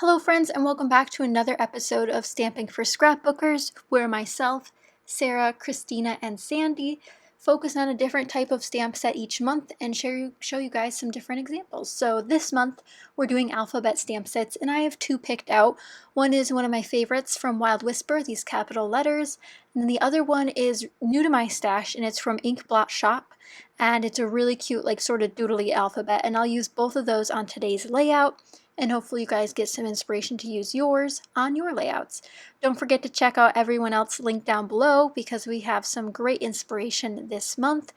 Hello friends, and welcome back to another episode of Stamping for Scrapbookers, where myself, Sarah, Christina, and Sandy focus on a different type of stamp set each month and show you guys some different examples. So this month we're doing alphabet stamp sets, and I have two picked out. One is one of my favorites from Wild Whisper, these capital letters, and then the other one is new to my stash, and it's from Ink Blot Shop, and it's a really cute, like, sort of doodly alphabet, and I'll use both of those on today's layout. And hopefully you guys get some inspiration to use yours on your layouts. Don't forget to check out everyone else linked down below because we have some great inspiration this month.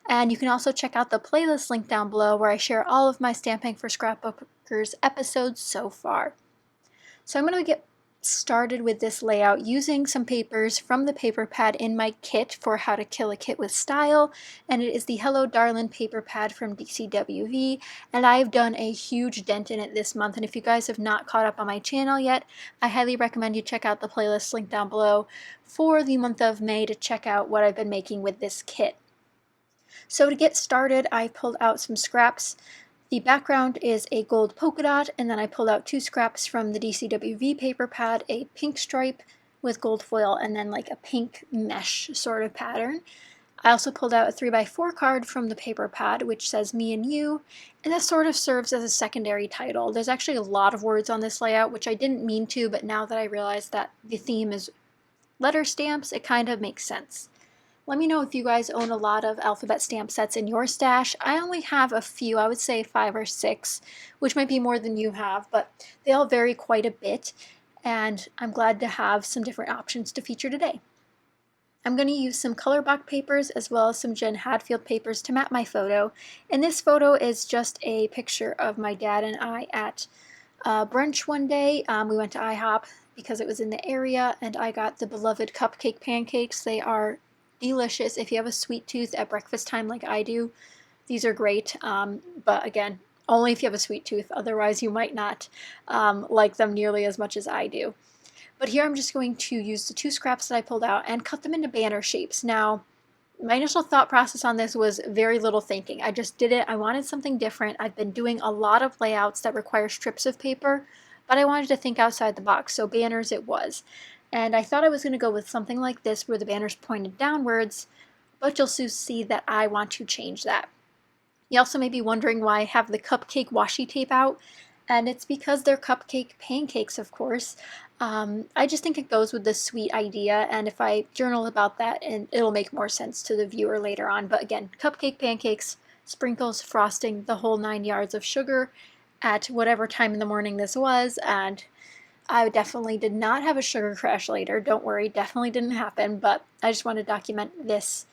And you can also check out the playlist link down below where I share all of my Stamping for Scrapbookers episodes so far. So I'm going to get started with this layout using some papers from the paper pad in my kit for how to kill a kit with style, and it is the Hello Darlin paper pad from DCWV, and I've done a huge dent in it this month, and if you guys have not caught up on my channel yet, I highly recommend you check out the playlist link down below for the month of May to check out what I've been making with this kit. So to get started, I pulled out some scraps. The background is a gold polka dot, and then I pulled out two scraps from the DCWV paper pad, a pink stripe with gold foil, and then like a pink mesh sort of pattern. I also pulled out a 3x4 card from the paper pad, which says Me and You, and that sort of serves as a secondary title. There's actually a lot of words on this layout, which I didn't mean to, but now that I realize that the theme is letter stamps, it kind of makes sense. Let me know if you guys own a lot of alphabet stamp sets in your stash. I only have a few, I would say 5 or 6, which might be more than you have, but they all vary quite a bit, and I'm glad to have some different options to feature today. I'm going to use some color block papers as well as some Jen Hadfield papers to map my photo, and this photo is just a picture of my dad and I at brunch one day. We went to IHOP because it was in the area, and I got the beloved cupcake pancakes. They are delicious if you have a sweet tooth at breakfast time like I do. These are great, but again, only if you have a sweet tooth. Otherwise, you might not like them nearly as much as I do. But here I'm just going to use the two scraps that I pulled out and cut them into banner shapes. Now, my initial thought process on this was very little thinking. I just did it. I wanted something different. I've been doing a lot of layouts that require strips of paper, but I wanted to think outside the box, so banners it was. And I thought I was going to go with something like this where the banner's pointed downwards, but you'll soon see that I want to change that. You also may be wondering why I have the cupcake washi tape out, and it's because they're cupcake pancakes, of course. I just think it goes with this sweet idea, and if I journal about that, and it'll make more sense to the viewer later on. But again, cupcake pancakes, sprinkles, frosting, the whole 9 yards of sugar at whatever time in the morning this was, and I definitely did not have a sugar crash later. Don't worry, definitely didn't happen, but I just want to document this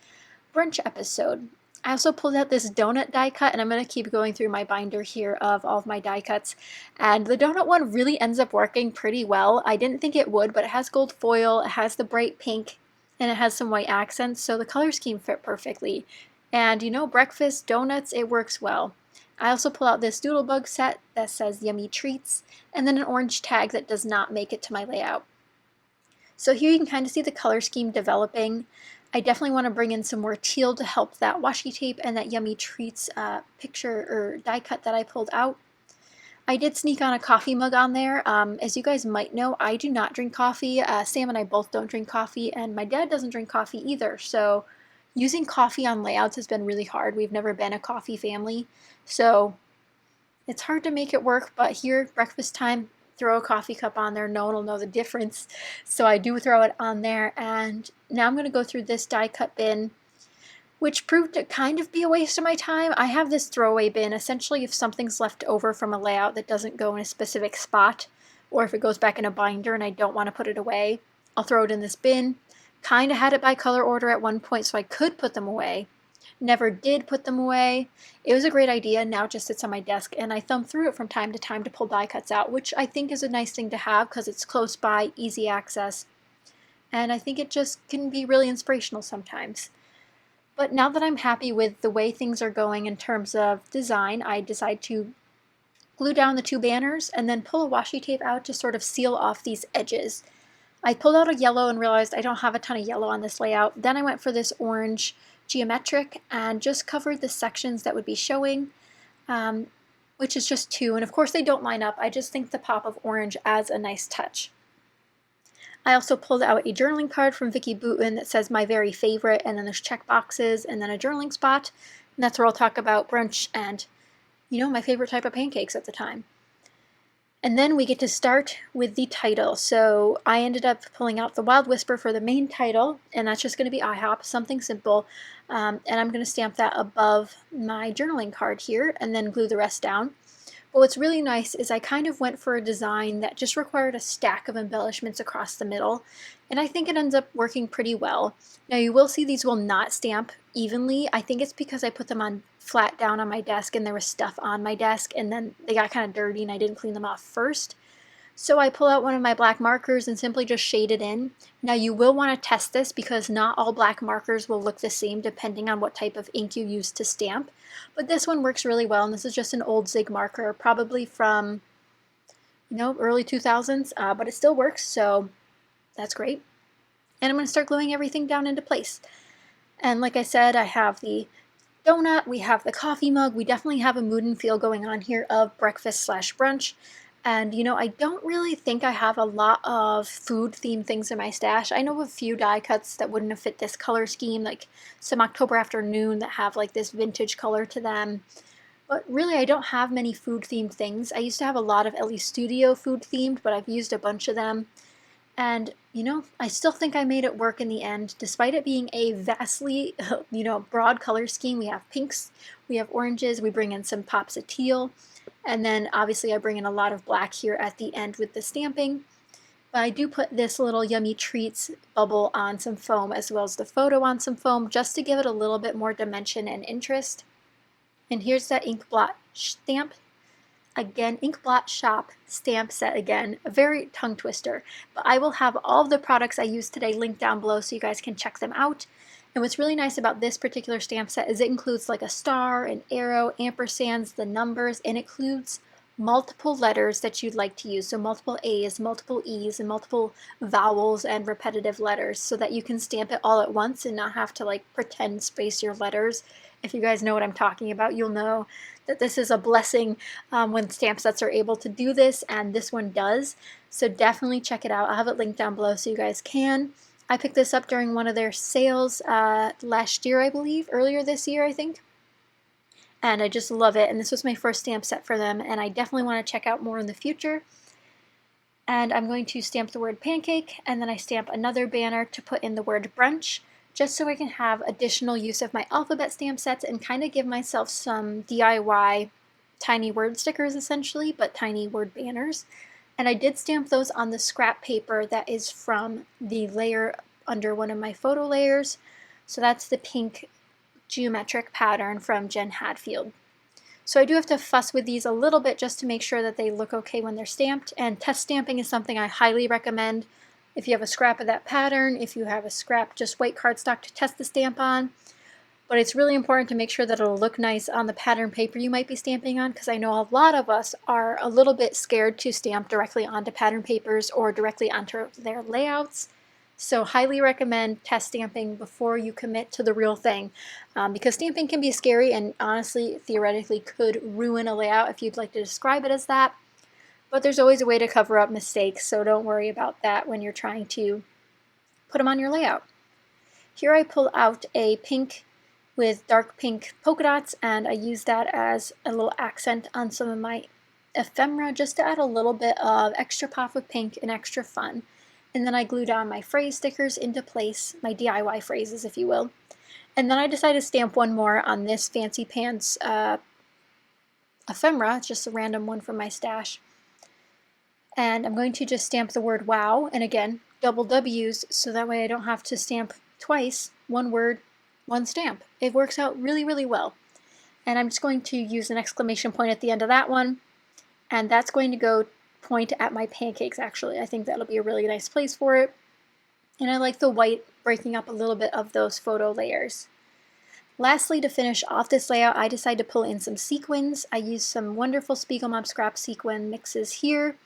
brunch episode. I also pulled out this donut die cut, and I'm going to keep going through my binder here of all of my die cuts. And the donut one really ends up working pretty well. I didn't think it would, but it has gold foil, it has the bright pink, and it has some white accents, so the color scheme fit perfectly. And you know, breakfast, donuts, it works well. I also pull out this doodlebug set that says Yummy Treats, and then an orange tag that does not make it to my layout. So here you can kind of see the color scheme developing. I definitely want to bring in some more teal to help that washi tape and that Yummy Treats picture or die cut that I pulled out. I did sneak on a coffee mug on there. As you guys might know, I do not drink coffee. Sam and I both don't drink coffee, and my dad doesn't drink coffee either, so using coffee on layouts has been really hard. We've never been a coffee family, so it's hard to make it work, but here, breakfast time, throw a coffee cup on there. No one will know the difference, so I do throw it on there. And now I'm going to go through this die cut bin, which proved to kind of be a waste of my time. I have this throwaway bin. Essentially, if something's left over from a layout that doesn't go in a specific spot, or if it goes back in a binder and I don't want to put it away, I'll throw it in this bin. Kind of had it by color order at one point so I could put them away. Never did put them away. It was a great idea. Now it just sits on my desk, and I thumb through it from time to time to pull die cuts out, which I think is a nice thing to have because it's close by, easy access, and I think it just can be really inspirational sometimes. But now that I'm happy with the way things are going in terms of design, I decide to glue down the two banners and then pull a washi tape out to sort of seal off these edges. I pulled out a yellow and realized I don't have a ton of yellow on this layout. Then I went for this orange geometric and just covered the sections that would be showing, which is just 2, and of course they don't line up. I just think the pop of orange adds a nice touch. I also pulled out a journaling card from Vicki Boutin that says my very favorite, and then there's check boxes and then a journaling spot, and that's where I'll talk about brunch and, you know, my favorite type of pancakes at the time. And then we get to start with the title. So I ended up pulling out the Wild Whisper for the main title, and that's just going to be IHOP, something simple. And I'm going to stamp that above my journaling card here and then glue the rest down. But what's really nice is I kind of went for a design that just required a stack of embellishments across the middle, and I think it ends up working pretty well. Now you will see these will not stamp evenly. I think it's because I put them on flat down on my desk and there was stuff on my desk, and then they got kind of dirty and I didn't clean them off first. So I pull out one of my black markers and simply just shade it in. Now you will want to test this because not all black markers will look the same depending on what type of ink you use to stamp. But this one works really well, and this is just an old Zig marker, probably from, you know, early 2000s, but it still works, so that's great. And I'm going to start gluing everything down into place. And like I said, I have the donut, we have the coffee mug, we definitely have a mood and feel going on here of breakfast/brunch. And, you know, I don't really think I have a lot of food-themed things in my stash. I know of a few die cuts that wouldn't have fit this color scheme, like some October Afternoon that have like this vintage color to them. But really, I don't have many food-themed things. I used to have a lot of LE Studio food-themed, but I've used a bunch of them. And, you know, I still think I made it work in the end, despite it being a vastly, you know, broad color scheme. We have pinks, we have oranges, we bring in some pops of teal. And then obviously I bring in a lot of black here at the end with the stamping. But I do put this little Yummy Treats bubble on some foam as well as the photo on some foam just to give it a little bit more dimension and interest. And here's that ink blot stamp. Again, Ink Blot Shop stamp set again, a very tongue twister. But I will have all of the products I used today linked down below so you guys can check them out. And what's really nice about this particular stamp set is it includes like a star, an arrow, ampersands, the numbers, and it includes multiple letters that you'd like to use. So multiple A's, multiple E's, and multiple vowels and repetitive letters so that you can stamp it all at once and not have to like pretend space your letters. If you guys know what I'm talking about, you'll know that this is a blessing when stamp sets are able to do this, and this one does. So definitely check it out. I'll have it linked down below so you guys can. I picked this up during one of their sales last year, I believe, earlier this year, I think. And I just love it, and this was my first stamp set for them, and I definitely want to check out more in the future. And I'm going to stamp the word pancake, and then I stamp another banner to put in the word brunch, just so I can have additional use of my alphabet stamp sets and kind of give myself some DIY tiny word stickers essentially, but tiny word banners. And I did stamp those on the scrap paper that is from the layer under one of my photo layers. So that's the pink geometric pattern from Jen Hadfield. So I do have to fuss with these a little bit just to make sure that they look okay when they're stamped, and test stamping is something I highly recommend. If you have a scrap of that pattern, if you have a scrap just white cardstock to test the stamp on. But it's really important to make sure that it'll look nice on the pattern paper you might be stamping on, because I know a lot of us are a little bit scared to stamp directly onto pattern papers or directly onto their layouts. So highly recommend test stamping before you commit to the real thing, because stamping can be scary and honestly, theoretically could ruin a layout if you'd like to describe it as that. But there's always a way to cover up mistakes, so don't worry about that when you're trying to put them on your layout. Here I pull out a pink with dark pink polka dots, and I use that as a little accent on some of my ephemera just to add a little bit of extra pop of pink and extra fun. And then I glue down my phrase stickers into place, my DIY phrases if you will. And then I decided to stamp one more on this Fancy Pants ephemera, just a random one from my stash. And I'm going to just stamp the word wow, and again, double W's, so that way I don't have to stamp twice, one word, one stamp. It works out really, really well. And I'm just going to use an exclamation point at the end of that one, and that's going to go point at my pancakes actually. I think that'll be a really nice place for it. And I like the white breaking up a little bit of those photo layers. Lastly, to finish off this layout, I decided to pull in some sequins. I used some wonderful Spiegelmom scrap sequin mixes here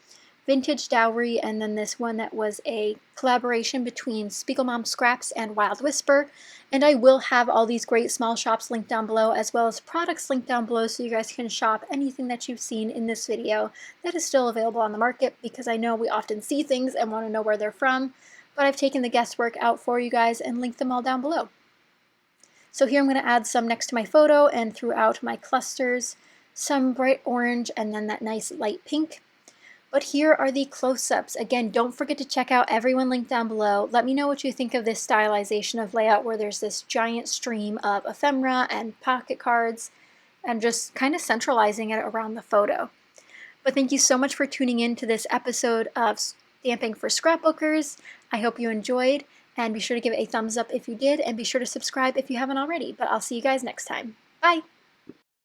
Vintage Dowry, and then this one that was a collaboration between Spiegelmom Scraps and Wild Whisper. And I will have all these great small shops linked down below, as well as products linked down below, so you guys can shop anything that you've seen in this video that is still available on the market, because I know we often see things and want to know where they're from, but I've taken the guesswork out for you guys and linked them all down below. So here I'm going to add some next to my photo and throughout my clusters, some bright orange and then that nice light pink. But here are the close-ups. Again, don't forget to check out everyone linked down below. Let me know what you think of this stylization of layout where there's this giant stream of ephemera and pocket cards and just kind of centralizing it around the photo. But thank you so much for tuning in to this episode of Stamping for Scrapbookers. I hope you enjoyed, and be sure to give it a thumbs up if you did, and be sure to subscribe if you haven't already. But I'll see you guys next time. Bye!